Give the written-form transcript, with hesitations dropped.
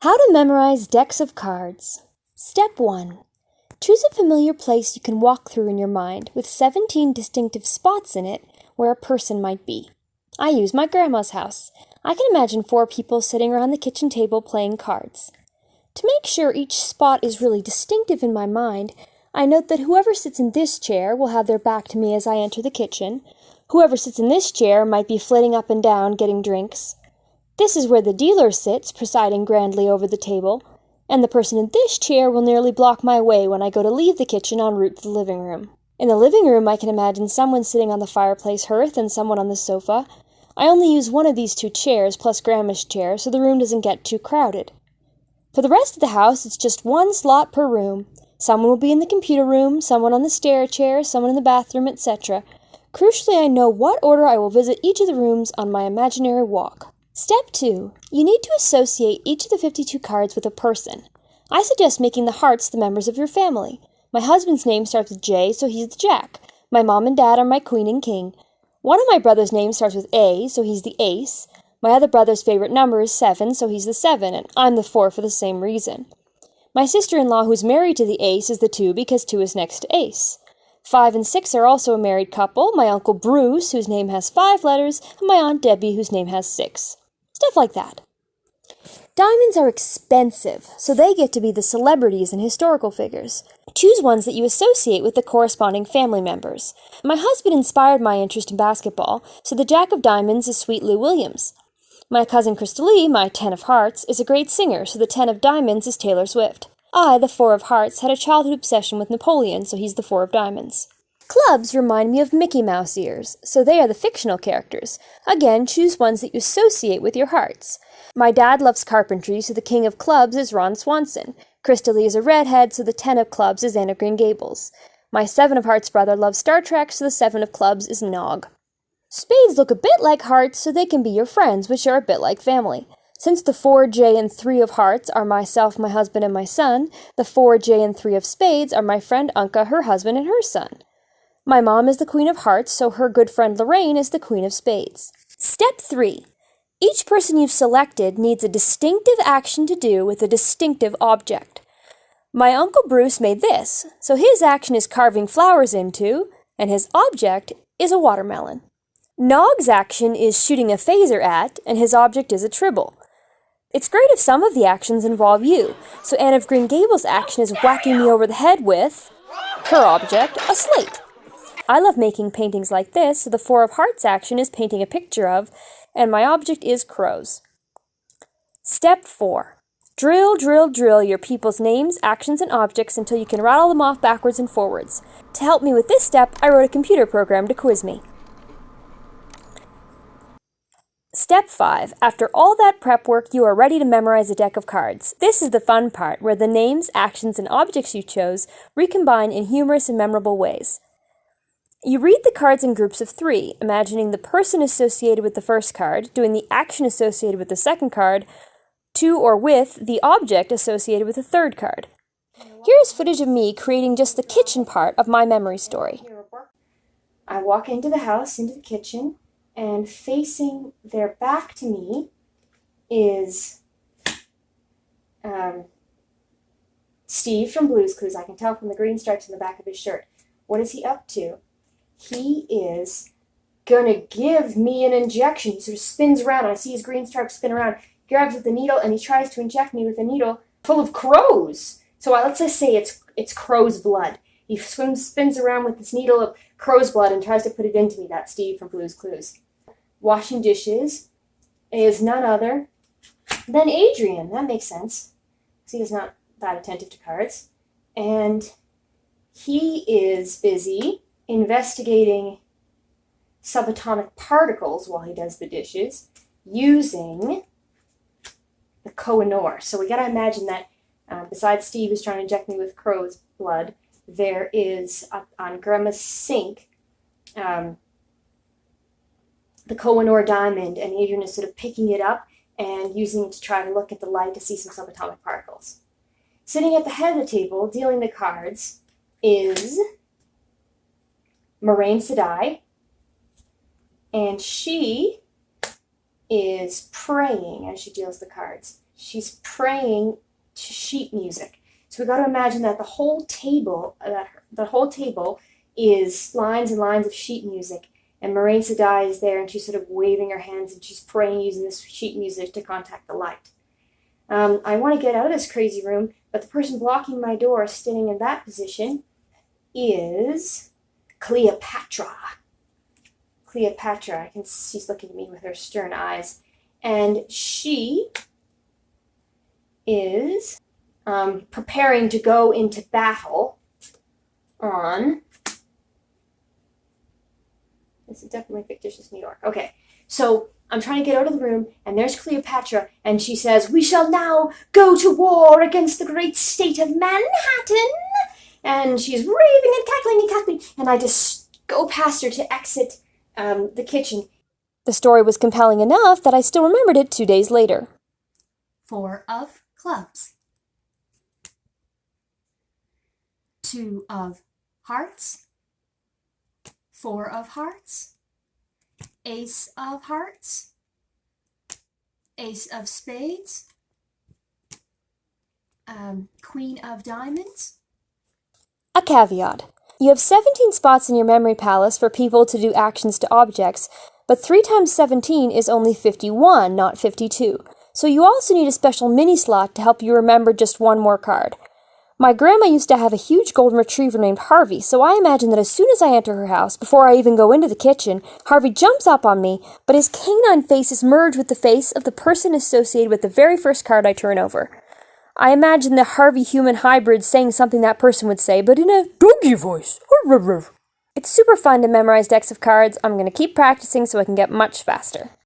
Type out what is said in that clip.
How to memorize decks of cards. Step 1. Choose a familiar place you can walk through in your mind with 17 distinctive spots in it where a person might be. I use my grandma's house. I can imagine 4 people sitting around the kitchen table playing cards. To make sure each spot is really distinctive in my mind, I note that whoever sits in this chair will have their back to me as I enter the kitchen. Whoever sits in this chair might be flitting up and down getting drinks. This is where the dealer sits, presiding grandly over the table, and the person in this chair will nearly block my way when I go to leave the kitchen en route to the living room. In the living room, I can imagine someone sitting on the fireplace hearth and someone on the sofa. I only use one of these 2 chairs plus Grandma's chair so the room doesn't get too crowded. For the rest of the house, it's just 1 slot per room. Someone will be in the computer room, someone on the stair chair, someone in the bathroom, etc. Crucially, I know what order I will visit each of the rooms on my imaginary walk. Step 2. You need to associate each of the 52 cards with a person. I suggest making the hearts the members of your family. My husband's name starts with J, so he's the Jack. My mom and dad are my Queen and King. One of my brother's names starts with A, so he's the Ace. My other brother's favorite number is 7, so he's the 7, and I'm the 4 for the same reason. My sister-in-law, who's married to the Ace, is the 2 because 2 is next to Ace. 5 and 6 are also a married couple, my Uncle Bruce, whose name has 5 letters, and my Aunt Debbie, whose name has 6. Stuff like that. Diamonds are expensive, so they get to be the celebrities and historical figures. Choose ones that you associate with the corresponding family members. My husband inspired my interest in basketball, so the Jack of Diamonds is Sweet Lou Williams. My cousin Crystalie, my 10 of Hearts, is a great singer, so the 10 of Diamonds is Taylor Swift. I, the 4 of Hearts, had a childhood obsession with Napoleon, so he's the 4 of Diamonds. Clubs remind me of Mickey Mouse ears, so they are the fictional characters. Again, choose ones that you associate with your hearts. My dad loves carpentry, so the King of Clubs is Ron Swanson. Crystalie is a redhead, so the 10 of Clubs is Anne of Green Gables. My 7 of Hearts brother loves Star Trek, so the 7 of Clubs is Nog. Spades look a bit like hearts, so they can be your friends, which are a bit like family. Since the 4, J, and 3 of Hearts are myself, my husband, and my son, the 4, J, and 3 of Spades are my friend Unka, her husband, and her son. My mom is the Queen of Hearts, so her good friend Lorraine is the Queen of Spades. Step 3. Each person you've selected needs a distinctive action to do with a distinctive object. My Uncle Bruce made this, so his action is carving flowers into, and his object is a watermelon. Nog's action is shooting a phaser at, and his object is a tribble. It's great if some of the actions involve you, so Anne of Green Gables' action is whacking me over the head with, her object, a slate. I love making paintings like this, so the 4 of Hearts action is painting a picture of, and my object is crows. Step 4. Drill, drill, drill your people's names, actions, and objects until you can rattle them off backwards and forwards. To help me with this step, I wrote a computer program to quiz me. Step 5. After all that prep work, you are ready to memorize a deck of cards. This is the fun part, where the names, actions, and objects you chose recombine in humorous and memorable ways. You read the cards in groups of 3, imagining the person associated with the first card, doing the action associated with the second card, to or with the object associated with the third card. Here is footage of me creating just the kitchen part of my memory story. I walk into the house, into the kitchen, and facing their back to me is Steve from Blue's Clues. I can tell from the green stripes in the back of his shirt. What is he up to? He is gonna give me an injection. He sort of spins around, and I see his green stripes spin around, grabs at the needle, and he tries to inject me with a needle full of crows. So let's just say it's crow's blood. He spins around with this needle of crow's blood and tries to put it into me. That's Steve from Blue's Clues. Washing dishes is none other than Adrian. That makes sense, because he's not that attentive to cards. And he is busy investigating subatomic particles while he does the dishes using the Koh-i-Noor. So we gotta imagine that besides Steve who's trying to inject me with crow's blood, there is on Grandma's sink the Koh-i-Noor diamond, and Adrian is sort of picking it up and using it to try to look at the light to see some subatomic particles. Sitting at the head of the table, dealing the cards, is Moraine Sedai, and she is praying as she deals the cards. she's praying to sheet music. So we got to imagine that the whole table is lines and lines of sheet music, and Moraine Sedai is there, and she's sort of waving her hands, and she's praying using this sheet music to contact the light. I want to get out of this crazy room, but the person blocking my door, standing in that position, is Cleopatra. Cleopatra, she's looking at me with her stern eyes, and she is preparing to go into battle on... This is definitely fictitious New York. Okay, so I'm trying to get out of the room, and there's Cleopatra, and she says, "We shall now go to war against the great state of Manhattan." And she's raving and cackling, and I just go past her to exit the kitchen. The story was compelling enough that I still remembered it 2 days later. 4 of clubs. 2 of hearts. 4 of hearts. Ace of hearts. Ace of spades. Queen of diamonds. A caveat. You have 17 spots in your memory palace for people to do actions to objects, but 3 times 17 is only 51, not 52. So you also need a special mini slot to help you remember just one more card. My grandma used to have a huge golden retriever named Harvey, so I imagine that as soon as I enter her house, before I even go into the kitchen, Harvey jumps up on me, but his canine face is merged with the face of the person associated with the very first card I turn over. I imagine the Harvey-human hybrid saying something that person would say, but in a doggy voice. It's super fun to memorize decks of cards. I'm going to keep practicing so I can get much faster.